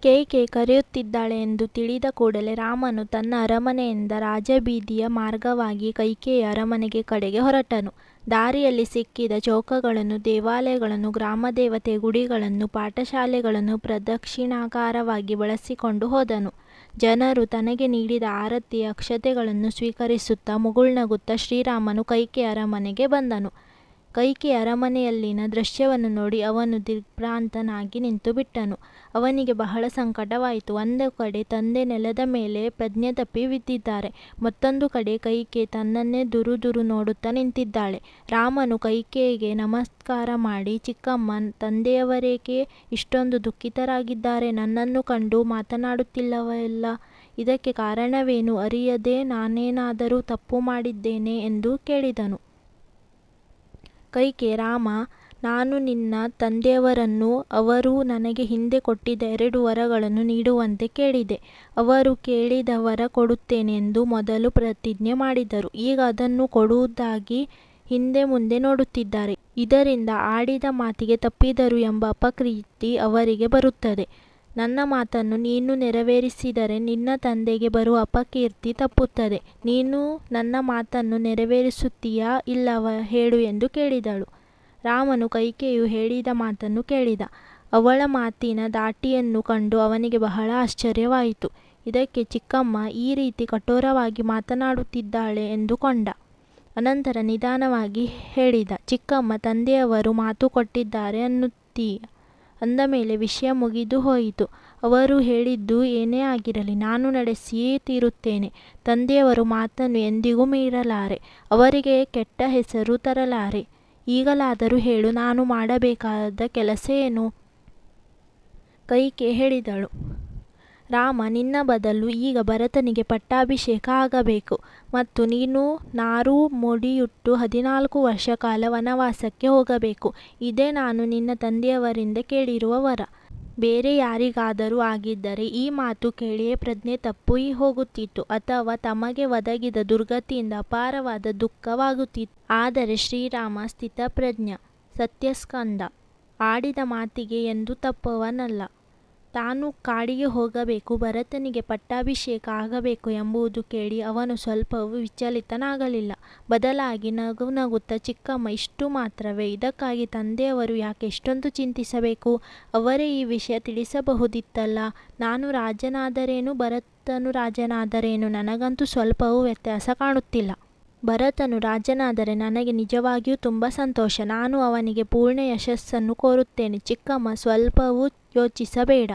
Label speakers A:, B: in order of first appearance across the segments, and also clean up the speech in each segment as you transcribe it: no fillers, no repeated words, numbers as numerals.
A: ಕೇಕೆ ಕರೆಯುತ್ತಿದ್ದಾಳೆ ಎಂದು ತಿಳಿದ ಕೂಡಲೇ ರಾಮನು ತನ್ನ ಅರಮನೆಯಿಂದ ರಾಜಬೀದಿಯ ಮಾರ್ಗವಾಗಿ ಕೈಕೇಯಿಯ ಅರಮನೆಗೆ ಕಡೆಗೆ ಹೊರಟನು. ದಾರಿಯಲ್ಲಿ ಸಿಕ್ಕಿದ ಚೌಕಗಳನ್ನು, ದೇವಾಲಯಗಳನ್ನು, ಗ್ರಾಮದೇವತೆಯ ಗುಡಿಗಳನ್ನು, ಪಾಠಶಾಲೆಗಳನ್ನು ಪ್ರದಕ್ಷಿಣಾಕಾರವಾಗಿ ಬಳಸಿಕೊಂಡು ಹೋದನು. ಜನರು ತನಗೆ ನೀಡಿದ ಆರತಿಯ ಅಕ್ಷತೆಗಳನ್ನು ಸ್ವೀಕರಿಸುತ್ತಾ ಮುಗುಳ್ನಗುತ್ತಾ ಶ್ರೀರಾಮನು ಕೈಕೇಯಿಯ ಅರಮನೆಗೆ ಬಂದನು. ಕೈಕೇಯಿಯ ಅರಮನೆಯಲ್ಲಿನ ದೃಶ್ಯವನ್ನು ನೋಡಿ ಅವನು ದಿಗ್ಭ್ರಾಂತನಾಗಿ ನಿಂತುಬಿಟ್ಟನು. ಅವನಿಗೆ ಬಹಳ ಸಂಕಟವಾಯಿತು. ಒಂದು ಕಡೆ ತಂದೆ ನೆಲದ ಮೇಲೆ ಪ್ರಜ್ಞೆ ತಪ್ಪಿ ಬಿದ್ದಿದ್ದಾರೆ, ಮತ್ತೊಂದು ಕಡೆ ಕೈಕೇಯಿ ತನ್ನನ್ನೇ ದುರುದುರು ನೋಡುತ್ತಾ ನಿಂತಿದ್ದಾಳೆ. ರಾಮನು ಕೈಕೇಯಿಗೆ ನಮಸ್ಕಾರ ಮಾಡಿ, ಚಿಕ್ಕಮ್ಮ, ತಂದೆಯವರೇಕೆ ಇಷ್ಟೊಂದು ದುಃಖಿತರಾಗಿದ್ದಾರೆ? ನನ್ನನ್ನು ಕಂಡು ಮಾತನಾಡುತ್ತಿಲ್ಲವಲ್ಲ, ಇದಕ್ಕೆ ಕಾರಣವೇನು? ಅರಿಯದೆ ನಾನೇನಾದರೂ ತಪ್ಪು ಮಾಡಿದ್ದೇನೆ ಎಂದು ಕೇಳಿದನು. ಕೈಕೇಯಿ, ರಾಮ, ನಾನು ನಿನ್ನ ತಂದೆಯವರನ್ನು ಅವರು ನನಗೆ ಹಿಂದೆ ಕೊಟ್ಟಿದ್ದ 2 ವರಗಳನ್ನು ನೀಡುವಂತೆ ಕೇಳಿದೆ. ಅವರು ಕೇಳಿದ ವರ ಕೊಡುತ್ತೇನೆ ಎಂದು ಮೊದಲು ಪ್ರತಿಜ್ಞೆ ಮಾಡಿದರು. ಈಗ ಅದನ್ನು ಕೊಡುವುದಾಗಿ ಹಿಂದೆ ಮುಂದೆ ನೋಡುತ್ತಿದ್ದಾರೆ. ಇದರಿಂದ ಆಡಿದ ಮಾತಿಗೆ ತಪ್ಪಿದರು ಎಂಬ ಅಪಕೀರ್ತಿ ಅವರಿಗೆ ಬರುತ್ತದೆ. ನನ್ನ ಮಾತನ್ನು ನೀನು ನೆರವೇರಿಸಿದರೆ ನಿನ್ನ ತಂದೆಗೆ ಬರುವ ಅಪಕೀರ್ತಿ ತಪ್ಪುತ್ತದೆ. ನೀನು ನನ್ನ ಮಾತನ್ನು ನೆರವೇರಿಸುತ್ತೀಯಾ ಇಲ್ಲವಾ ಹೇಳು ಎಂದು ಕೇಳಿದಳು. ರಾಮನು ಕೈಕೇಯಿಯು ಹೇಳಿದ ಮಾತನ್ನು ಕೇಳಿದ. ಅವಳ ಮಾತಿನ ಧಾಟಿಯನ್ನು ಕಂಡು ಅವನಿಗೆ ಬಹಳ ಆಶ್ಚರ್ಯವಾಯಿತು. ಇದಕ್ಕೆ ಚಿಕ್ಕಮ್ಮ ಈ ರೀತಿ ಕಠೋರವಾಗಿ ಮಾತನಾಡುತ್ತಿದ್ದಾಳೆ ಎಂದುಕೊಂಡ. ಅನಂತರ ನಿಧಾನವಾಗಿ ಹೇಳಿದ, ಚಿಕ್ಕಮ್ಮ, ತಂದೆಯವರು ಮಾತು ಕೊಟ್ಟಿದ್ದಾರೆ ಅನ್ನುತ್ತೀಯ. ಅಂದ ಮೇಲೆ ವಿಷಯ ಮುಗಿದು ಹೋಯಿತು. ಅವರು ಹೇಳಿದ್ದು ಏನೇ ಆಗಿರಲಿ ನಾನು ನಡೆಸಿಯೇ ತೀರುತ್ತೇನೆ. ತಂದೆಯವರ ಮಾತನ್ನು ಎಂದಿಗೂ ಮೀರಲಾರೆ. ಅವರಿಗೆ ಕೆಟ್ಟ ಹೆಸರು ತರಲಾರೆ. ಈಗಲಾದರೂ ಹೇಳು, ನಾನು ಮಾಡಬೇಕಾದ ಕೆಲಸ ಏನು? ಕೈಕೇಯಿ ಹೇಳಿದಳು, ರಾಮ, ನಿನ್ನ ಬದಲು ಈಗ ಭರತನಿಗೆ ಪಟ್ಟಾಭಿಷೇಕ ಆಗಬೇಕು ಮತ್ತು ನೀನು ನಾರು ಮುಡಿಯುಟ್ಟು 14 ವರ್ಷ ಕಾಲ ವನವಾಸಕ್ಕೆ ಹೋಗಬೇಕು. ಇದೇ ನಾನು ನಿನ್ನ ತಂದೆಯವರಿಂದ ಕೇಳಿರುವ ವರ. ಬೇರೆ ಯಾರಿಗಾದರೂ ಆಗಿದ್ದರೆ ಈ ಮಾತು ಕೇಳಿಯೇ ಪ್ರಜ್ಞೆ ತಪ್ಪಿ ಹೋಗುತ್ತಿತ್ತು ಅಥವಾ ತಮಗೆ ಒದಗಿದ ದುರ್ಗತಿಯಿಂದ ಅಪಾರವಾದ ದುಃಖವಾಗುತ್ತಿತ್ತು. ಆದರೆ ಶ್ರೀರಾಮ ಸ್ಥಿತಪ್ರಜ್ಞ, ಸತ್ಯಸ್ಕಂದ, ಆಡಿದ ಮಾತಿಗೆ ಎಂದೂ ತಪ್ಪುವವನಲ್ಲ. ತಾನು ಕಾಡಿಗೆ ಹೋಗಬೇಕು, ಭರತನಿಗೆ ಪಟ್ಟಾಭಿಷೇಕ ಆಗಬೇಕು ಎಂಬುದು ಕೇಳಿ ಅವನು ಸ್ವಲ್ಪವೂ ವಿಚಲಿತನಾಗಲಿಲ್ಲ. ಬದಲಾಗಿ ನಗುತ್ತಾ, ಚಿಕ್ಕಮ್ಮ, ಇಷ್ಟು ಮಾತ್ರವೇ? ಇದಕ್ಕಾಗಿ ತಂದೆಯವರು ಯಾಕೆ ಇಷ್ಟೊಂದು ಚಿಂತಿಸಬೇಕು? ಅವರೇ ಈ ವಿಷಯ ತಿಳಿಸಬಹುದಿತ್ತಲ್ಲ. ನಾನು ರಾಜನಾದರೇನು, ಭರತನು ರಾಜನಾದರೇನು, ನನಗಂತೂ ಸ್ವಲ್ಪವೂ ವ್ಯತ್ಯಾಸ ಕಾಣುತ್ತಿಲ್ಲ. ಭರತನು ರಾಜನಾದರೆ ನನಗೆ ನಿಜವಾಗಿಯೂ ತುಂಬ ಸಂತೋಷ. ನಾನು ಅವನಿಗೆ ಪೂರ್ಣ ಯಶಸ್ಸನ್ನು ಕೋರುತ್ತೇನೆ. ಚಿಕ್ಕಮ್ಮ, ಸ್ವಲ್ಪವೂ ಯೋಚಿಸಬೇಡ.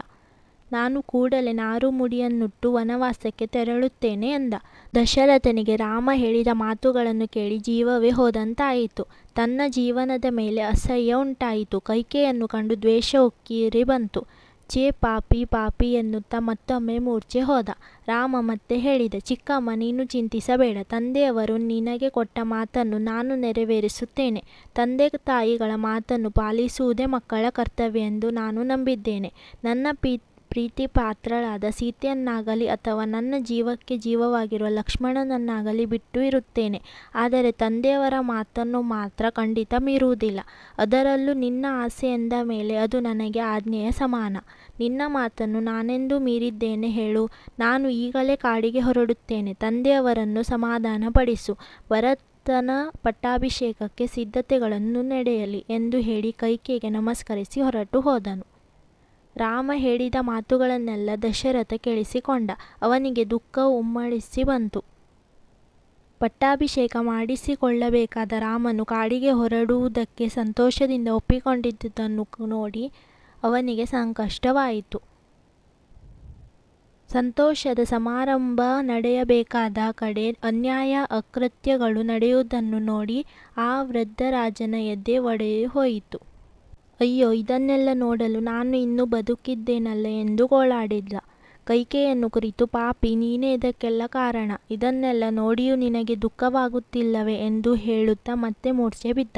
A: ನಾನು ಕೂಡಲೇ ನಾರು ಮುಡಿಯನ್ನುಟ್ಟು ವನವಾಸಕ್ಕೆ ತೆರಳುತ್ತೇನೆ ಎಂದ. ದಶರಥನಿಗೆ ರಾಮ ಹೇಳಿದ ಮಾತುಗಳನ್ನು ಕೇಳಿ ಜೀವವೇ ಹೋದಂತಾಯಿತು. ತನ್ನ ಜೀವನದ ಮೇಲೆ ಅಸಹ್ಯ ಉಂಟಾಯಿತು. ಕೈಕೇಯಿಯನ್ನು ಕಂಡು ದ್ವೇಷ ಉಕ್ಕಿರಿ ಬಂತು. ಛೇ ಪಾಪಿ, ಪಾಪಿ ಎನ್ನುತ್ತಾ ಮತ್ತೊಮ್ಮೆ ಮೂರ್ಛೆ ಹೋದ. ರಾಮ ಮತ್ತೆ ಹೇಳಿದ, ಚಿಕ್ಕಮ್ಮ, ನೀನು ಚಿಂತಿಸಬೇಡ. ತಂದೆಯವರು ನಿನಗೆ ಕೊಟ್ಟ ಮಾತನ್ನು ನಾನು ನೆರವೇರಿಸುತ್ತೇನೆ. ತಂದೆ ತಾಯಿಗಳ ಮಾತನ್ನು ಪಾಲಿಸುವುದೇ ಮಕ್ಕಳ ಕರ್ತವ್ಯ ಎಂದು ನಾನು ನಂಬಿದ್ದೇನೆ. ನನ್ನ ಪ್ರೀತಿ ಪಾತ್ರಳಾದ ಸೀತೆಯನ್ನಾಗಲಿ ಅಥವಾ ನನ್ನ ಜೀವಕ್ಕೆ ಜೀವವಾಗಿರುವ ಲಕ್ಷ್ಮಣನನ್ನಾಗಲಿ ಬಿಟ್ಟು ಇರುತ್ತೇನೆ. ಆದರೆ ತಂದೆಯವರ ಮಾತನ್ನು ಮಾತ್ರ ಖಂಡಿತ ಮೀರುವುದಿಲ್ಲ. ಅದರಲ್ಲೂ ನಿನ್ನ ಆಸೆ ಎಂದ ಮೇಲೆ ಅದು ನನಗೆ ಆಜ್ಞೆಯ ಸಮಾನ. ನಿನ್ನ ಮಾತನ್ನು ನಾನೆಂದು ಮೀರಿದ್ದೇನೆ ಹೇಳು? ನಾನು ಈಗಲೇ ಕಾಡಿಗೆ ಹೊರಡುತ್ತೇನೆ. ತಂದೆಯವರನ್ನು ಸಮಾಧಾನಪಡಿಸು. ಭರತನ ಪಟ್ಟಾಭಿಷೇಕಕ್ಕೆ ಸಿದ್ಧತೆಗಳನ್ನು ನಡೆಯಲಿ ಎಂದು ಹೇಳಿ ಕೈಕೇಯಿಗೆ ನಮಸ್ಕರಿಸಿ ಹೊರಟು ಹೋದನು. ರಾಮ ಹೇಳಿದ ಮಾತುಗಳನ್ನೆಲ್ಲ ದಶರಥ ಕೇಳಿಸಿಕೊಂಡ. ಅವನಿಗೆ ದುಃಖ ಉಮ್ಮಳಿಸಿ ಬಂತು. ಪಟ್ಟಾಭಿಷೇಕ ಮಾಡಿಸಿಕೊಳ್ಳಬೇಕಾದ ರಾಮನು ಕಾಡಿಗೆ ಹೊರಡುವುದಕ್ಕೆ ಸಂತೋಷದಿಂದ ಒಪ್ಪಿಕೊಂಡಿದ್ದುದನ್ನು ನೋಡಿ ಅವನಿಗೆ ಸಂಕಷ್ಟವಾಯಿತು. ಸಂತೋಷದ ಸಮಾರಂಭ ನಡೆಯಬೇಕಾದ ಕಡೆ ಅನ್ಯಾಯ ಅಕೃತ್ಯಗಳು ನಡೆಯುವುದನ್ನು ನೋಡಿ ಆ ವೃದ್ಧ ರಾಜನ ಎದೆ ಒಡೆದು ಹೋಯಿತು. ಅಯ್ಯೋ, ಇದನ್ನೆಲ್ಲ ನೋಡಲು ನಾನು ಇನ್ನೂ ಬದುಕಿದ್ದೇನಲ್ಲ ಎಂದು ಗೋಳಾಡಿದ. ಕೈಕೇಯಿಯನ್ನು ಕುರಿತು, ಪಾಪಿ, ನೀನೇ ಇದಕ್ಕೆಲ್ಲ ಕಾರಣ. ಇದನ್ನೆಲ್ಲ ನೋಡಿಯೂ ನಿನಗೆ ದುಃಖವಾಗುತ್ತಿಲ್ಲವೇ ಎಂದು ಹೇಳುತ್ತಾ ಮತ್ತೆ ಮೂರ್ಛೆ ಬಿದ್ದ.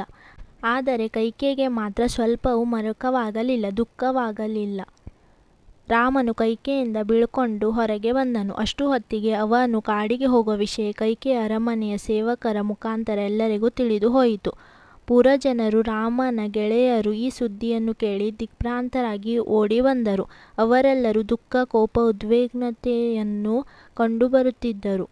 A: ಆದರೆ ಕೈಕೇಯಿಗೆ ಮಾತ್ರ ಸ್ವಲ್ಪವೂ ಮರುಕವಾಗಲಿಲ್ಲ, ದುಃಖವಾಗಲಿಲ್ಲ. ರಾಮನು ಕೈಕೇಯಿಯಿಂದ ಬೀಳ್ಕೊಂಡು ಹೊರಗೆ ಬಂದನು. ಅಷ್ಟು ಹೊತ್ತಿಗೆ ಅವನು ಕಾಡಿಗೆ ಹೋಗುವ ವಿಷಯ ಕೈಕೇಯಿಯ ಅರಮನೆಯ ಸೇವಕರ ಮುಖಾಂತರ ಎಲ್ಲರಿಗೂ ತಿಳಿದು ಹೋಯಿತು. ಪುರಜನರು ರಾಮನ ಗೆಳೆಯರು ಈ ಸುದ್ದಿಯನ್ನು ಕೇಳಿ ದಿಗ್ಭ್ರಾಂತರಾಗಿ ಓಡಿ ಬಂದರು. ಅವರೆಲ್ಲರೂ ದುಃಖ, ಕೋಪ, ಉದ್ವಿಗ್ನತೆಯನ್ನು ಕಂಡುಬರುತ್ತಿದ್ದರು.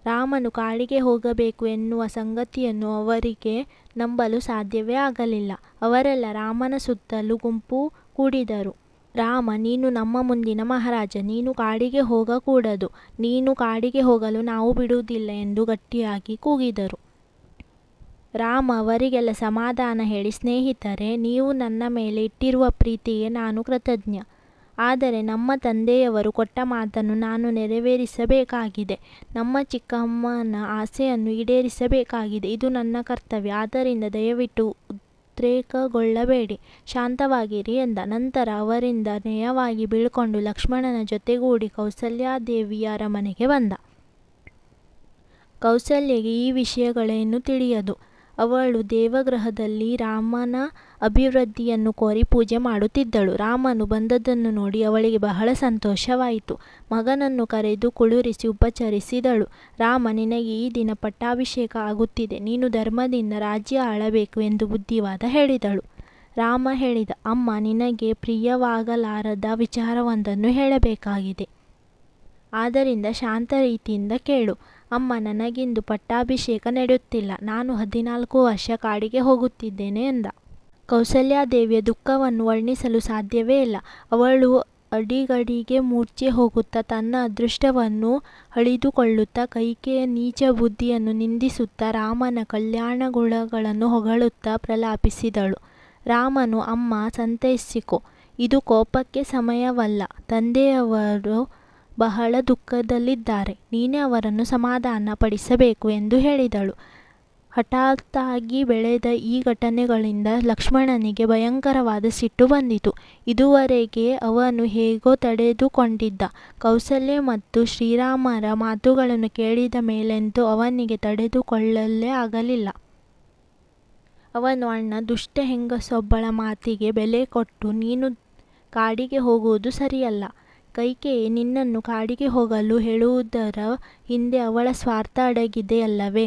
A: ರಾಮನು ಕಾಡಿಗೆ ಹೋಗಬೇಕು ಎನ್ನುವ ಸಂಗತಿಯನ್ನು ಅವರಿಗೆ ನಂಬಲು ಸಾಧ್ಯವೇ ಆಗಲಿಲ್ಲ. ಅವರೆಲ್ಲ ರಾಮನ ಸುತ್ತಲೂ ಗುಂಪು ಕೂಡಿದರು. ರಾಮ, ನೀನು ನಮ್ಮ ಮುಂದಿನ ಮಹಾರಾಜ, ನೀನು ಕಾಡಿಗೆ ಹೋಗಕೂಡದು, ನೀನು ಕಾಡಿಗೆ ಹೋಗಲು ನಾವು ಬಿಡುವುದಿಲ್ಲ ಎಂದು ಗಟ್ಟಿಯಾಗಿ ಕೂಗಿದರು. ರಾಮ ಅವರಿಗೆಲ್ಲ ಸಮಾಧಾನ ಹೇಳಿ, ಸ್ನೇಹಿತರೆ, ನೀವು ನನ್ನ ಮೇಲೆ ಇಟ್ಟಿರುವ ಪ್ರೀತಿಗೆ ನಾನು ಕೃತಜ್ಞ. ಆದರೆ ನಮ್ಮ ತಂದೆಯವರು ಕೊಟ್ಟ ಮಾತನ್ನು ನಾನು ನೆರವೇರಿಸಬೇಕಾಗಿದೆ. ನಮ್ಮ ಚಿಕ್ಕಮ್ಮನ ಆಸೆಯನ್ನು ಈಡೇರಿಸಬೇಕಾಗಿದೆ. ಇದು ನನ್ನ ಕರ್ತವ್ಯ. ಆದ್ದರಿಂದ ದಯವಿಟ್ಟು ಉದ್ರೇಕಗೊಳ್ಳಬೇಡಿ, ಶಾಂತವಾಗಿರಿ ಎಂದ. ನಂತರ ಅವರಿಂದ ನಯವಾಗಿ ಬೀಳ್ಕೊಂಡು ಲಕ್ಷ್ಮಣನ ಜೊತೆಗೂಡಿ ಕೌಸಲ್ಯಾದೇವಿಯ ಅರಮನೆಗೆ ಬಂದ. ಕೌಸಲ್ಯೆಗೆ ಈ ವಿಷಯಗಳೇನು ತಿಳಿಯದು. ಅವಳು ದೇವಗೃಹದಲ್ಲಿ ರಾಮನ ಅಭಿವೃದ್ಧಿಯನ್ನು ಕೋರಿ ಪೂಜೆ ಮಾಡುತ್ತಿದ್ದಳು. ರಾಮನು ಬಂದದ್ದನ್ನು ನೋಡಿ ಅವಳಿಗೆ ಬಹಳ ಸಂತೋಷವಾಯಿತು. ಮಗನನ್ನು ಕರೆದು ಕುಳ್ಳಿರಿಸಿ ಉಪಚರಿಸಿದಳು. ರಾಮ, ನಿನಗೆ ಈ ದಿನ ಪಟ್ಟಾಭಿಷೇಕ ಆಗುತ್ತಿದೆ. ನೀನು ಧರ್ಮದಿಂದ ರಾಜ್ಯ ಆಳಬೇಕು ಎಂದು ಬುದ್ಧಿವಾದ ಹೇಳಿದಳು. ರಾಮ ಹೇಳಿದ, ಅಮ್ಮ, ನಿನಗೆ ಪ್ರಿಯವಾಗಲಾರದ ವಿಚಾರವೊಂದನ್ನು ಹೇಳಬೇಕಾಗಿದೆ. ಆದ್ದರಿಂದ ಶಾಂತ ರೀತಿಯಿಂದ ಕೇಳು. ಅಮ್ಮ, ನನಗಿಂದು ಪಟ್ಟಾಭಿಷೇಕ ನಡೆಯುತ್ತಿಲ್ಲ. ನಾನು 14 ವರ್ಷ ಕಾಡಿಗೆ ಹೋಗುತ್ತಿದ್ದೇನೆ ಎಂದ. ಕೌಸಲ್ಯಾದೇವಿಯ ದುಃಖವನ್ನು ವರ್ಣಿಸಲು ಸಾಧ್ಯವೇ ಇಲ್ಲ. ಅವಳು ಅಡಿಗಡಿಗೆ ಮೂರ್ಛೆ ಹೋಗುತ್ತಾ, ತನ್ನ ಅದೃಷ್ಟವನ್ನು ಅಳಿದುಕೊಳ್ಳುತ್ತಾ, ಕೈಕೆಯ ನೀಚ ಬುದ್ಧಿಯನ್ನು ನಿಂದಿಸುತ್ತಾ, ರಾಮನ ಕಲ್ಯಾಣ ಗುಣಗಳನ್ನು ಹೊಗಳುತ್ತಾ ಪ್ರಲಾಪಿಸಿದಳು. ರಾಮನು, ಅಮ್ಮ, ಸಂತೈಸಿಕೋ, ಇದು ಕೋಪಕ್ಕೆ ಸಮಯವಲ್ಲ. ತಂದೆಯವರು ಬಹಳ ದುಃಖದಲ್ಲಿದ್ದಾರೆ. ನೀನೇ ಅವರನ್ನು ಸಮಾಧಾನ ಪಡಿಸಬೇಕು ಎಂದು ಹೇಳಿದಳು. ಹಠಾತ್ತಾಗಿ ಬೆಳೆದ ಈ ಘಟನೆಗಳಿಂದ ಲಕ್ಷ್ಮಣನಿಗೆ ಭಯಂಕರವಾದ ಸಿಟ್ಟು ಬಂದಿತು. ಇದುವರೆಗೆ ಅವನು ಹೇಗೋ ತಡೆದುಕೊಂಡಿದ್ದ. ಕೌಸಲ್ಯೆ ಮತ್ತು ಶ್ರೀರಾಮರ ಮಾತುಗಳನ್ನು ಕೇಳಿದ ಮೇಲಂತೂ ಅವನಿಗೆ ತಡೆದುಕೊಳ್ಳಲೇ ಆಗಲಿಲ್ಲ. ಅವನು, ಅಣ್ಣ, ದುಷ್ಟ ಹೆಂಗಸೊಬ್ಬಳ ಮಾತಿಗೆ ಬೆಲೆ ಕೊಟ್ಟು ನೀನು ಕಾಡಿಗೆ ಹೋಗುವುದು ಸರಿಯಲ್ಲ. ಕೈಕೆಯೇ ನಿನ್ನನ್ನು ಕಾಡಿಗೆ ಹೋಗಲು ಹೇಳುವುದರ ಹಿಂದೆ ಅವಳ ಸ್ವಾರ್ಥ ಅಡಗಿದೆಯಲ್ಲವೇ?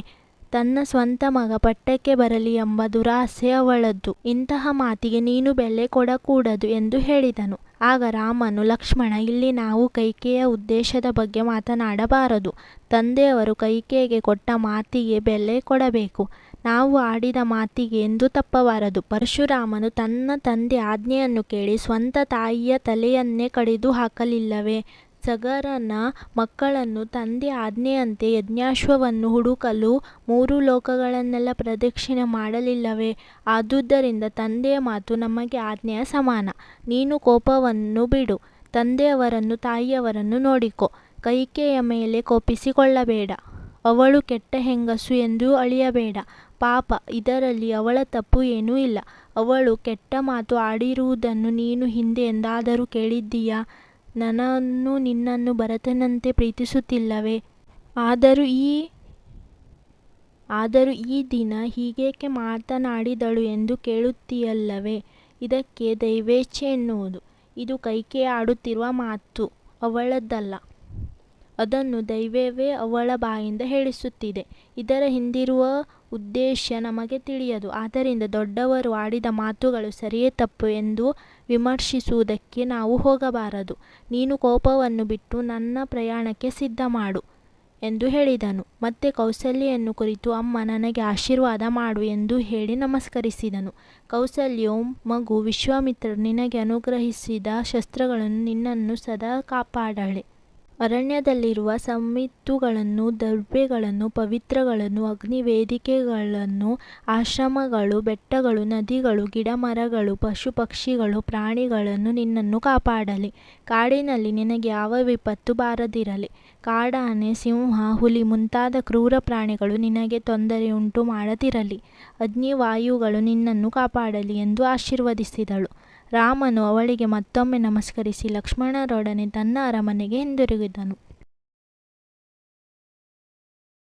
A: ತನ್ನ ಸ್ವಂತ ಮಗ ಪಟ್ಟಕ್ಕೆ ಬರಲಿ ಎಂಬ ದುರಾಸೆ ಅವಳದ್ದು. ಇಂತಹ ಮಾತಿಗೆ ನೀನು ಬೆಲೆ ಕೊಡಕೂಡದು ಎಂದು ಹೇಳಿದನು. ಆಗ ರಾಮನು, ಲಕ್ಷ್ಮಣ, ಇಲ್ಲಿ ನಾವು ಕೈಕೆಯ ಉದ್ದೇಶದ ಬಗ್ಗೆ ಮಾತನಾಡಬಾರದು. ತಂದೆಯವರು ಕೈಕೆಗೆ ಕೊಟ್ಟ ಮಾತಿಗೆ ಬೆಲೆ ಕೊಡಬೇಕು. ನಾವು ಆಡಿದ ಮಾತಿಗೆ ಎಂದೂ ತಪ್ಪಬಾರದು. ಪರಶುರಾಮನು ತನ್ನ ತಂದೆ ಆಜ್ಞೆಯನ್ನು ಕೇಳಿ ಸ್ವಂತ ತಾಯಿಯ ತಲೆಯನ್ನೇ ಕಡಿದು ಹಾಕಲಿಲ್ಲವೇ? ಸಗರನ ಮಕ್ಕಳನ್ನು ತಂದೆ ಆಜ್ಞೆಯಂತೆ ಯಜ್ಞಾಶ್ವವನ್ನು ಹುಡುಕಲು 3 ಲೋಕಗಳನ್ನೆಲ್ಲ ಪ್ರದಕ್ಷಿಣೆ ಮಾಡಲಿಲ್ಲವೇ? ಆದುದರಿಂದ ತಂದೆಯ ಮಾತು ನಮಗೆ ಆಜ್ಞೆಯ ಸಮಾನ. ನೀನು ಕೋಪವನ್ನು ಬಿಡು. ತಂದೆಯವರನ್ನು ತಾಯಿಯವರನ್ನು ನೋಡಿಕೊ. ಕೈಕೆಯ ಮೇಲೆ ಕೋಪಿಸಿಕೊಳ್ಳಬೇಡ. ಅವಳು ಕೆಟ್ಟ ಹೆಂಗಸು ಎಂದು ಅಳಿಯಬೇಡ. ಪಾಪ, ಇದರಲ್ಲಿ ಅವಳ ತಪ್ಪು ಏನೂ ಇಲ್ಲ. ಅವಳು ಕೆಟ್ಟ ಮಾತು ಆಡಿರುವುದನ್ನು ನೀನು ಹಿಂದೆ ಎಂದಾದರೂ ಕೇಳಿದ್ದೀಯಾ? ನನ್ನನ್ನು ನಿನ್ನನ್ನು ಭರತನಂತೆ ಪ್ರೀತಿಸುತ್ತಿಲ್ಲವೇ? ಆದರೂ ಈ ದಿನ ಹೀಗೇಕೆ ಮಾತನಾಡಿದಳು ಎಂದು ಕೇಳುತ್ತೀಯಲ್ಲವೇ? ಇದಕ್ಕೆ ದೈವೇಚ್ಛೆ ಎನ್ನುವುದು. ಇದು ಕೈಕೆಯ ಆಡುತ್ತಿರುವ ಮಾತು, ಅವಳದ್ದಲ್ಲ. ಅದನ್ನು ದೈವವೇ ಅವಳ ಬಾಯಿಂದ ಹೇಳಿಸುತ್ತಿದೆ. ಇದರ ಹಿಂದಿರುವ ಉದ್ದೇಶ ನಮಗೆ ತಿಳಿಯದು. ಆದ್ದರಿಂದ ದೊಡ್ಡವರು ಆಡಿದ ಮಾತುಗಳು ಸರಿಯೇ ತಪ್ಪು ಎಂದು ವಿಮರ್ಶಿಸುವುದಕ್ಕೆ ನಾವು ಹೋಗಬಾರದು. ನೀನು ಕೋಪವನ್ನು ಬಿಟ್ಟು ನನ್ನ ಪ್ರಯಾಣಕ್ಕೆ ಸಿದ್ಧ ಮಾಡು ಎಂದು ಹೇಳಿದನು. ಮತ್ತೆ ಕೌಸಲ್ಯೆಯನ್ನು ಕುರಿತು, ಅಮ್ಮ, ನನಗೆ ಆಶೀರ್ವಾದ ಮಾಡು ಎಂದು ಹೇಳಿ ನಮಸ್ಕರಿಸಿದನು. ಕೌಸಲ್ಯೆಯು, ಮಗು, ವಿಶ್ವಾಮಿತ್ರರು ನಿನಗೆ ಅನುಗ್ರಹಿಸಿದ ಶಸ್ತ್ರಗಳನ್ನು ನಿನ್ನನ್ನು ಸದಾ ಕಾಪಾಡಲಿ. ಅರಣ್ಯದಲ್ಲಿರುವ ಸಮಿತ್ತುಗಳನ್ನು, ದರ್ಬೆಗಳನ್ನು, ಪವಿತ್ರಗಳನ್ನು, ಅಗ್ನಿವೇದಿಕೆಗಳನ್ನು, ಆಶ್ರಮಗಳು, ಬೆಟ್ಟಗಳು, ನದಿಗಳು, ಗಿಡಮರಗಳು, ಪಶು ಪಕ್ಷಿಗಳು, ಪ್ರಾಣಿಗಳನ್ನು ನಿನ್ನನ್ನು ಕಾಪಾಡಲಿ. ಕಾಡಿನಲ್ಲಿ ನಿನಗೆ ಯಾವ ವಿಪತ್ತು ಬಾರದಿರಲಿ. ಕಾಡಾನೆ, ಸಿಂಹ, ಹುಲಿ ಮುಂತಾದ ಕ್ರೂರ ಪ್ರಾಣಿಗಳು ನಿನಗೆ ತೊಂದರೆಯುಂಟು ಮಾಡದಿರಲಿ. ಅಗ್ನಿವಾಯುಗಳು ನಿನ್ನನ್ನು ಕಾಪಾಡಲಿ ಎಂದು ಆಶೀರ್ವದಿಸಿದಳು. ರಾಮನು ಅವಳಿಗೆ ಮತ್ತೊಮ್ಮೆ ನಮಸ್ಕರಿಸಿ ಲಕ್ಷ್ಮಣರೊಡನೆ ತನ್ನ ಅರಮನೆಗೆ ಹಿಂದಿರುಗಿದನು.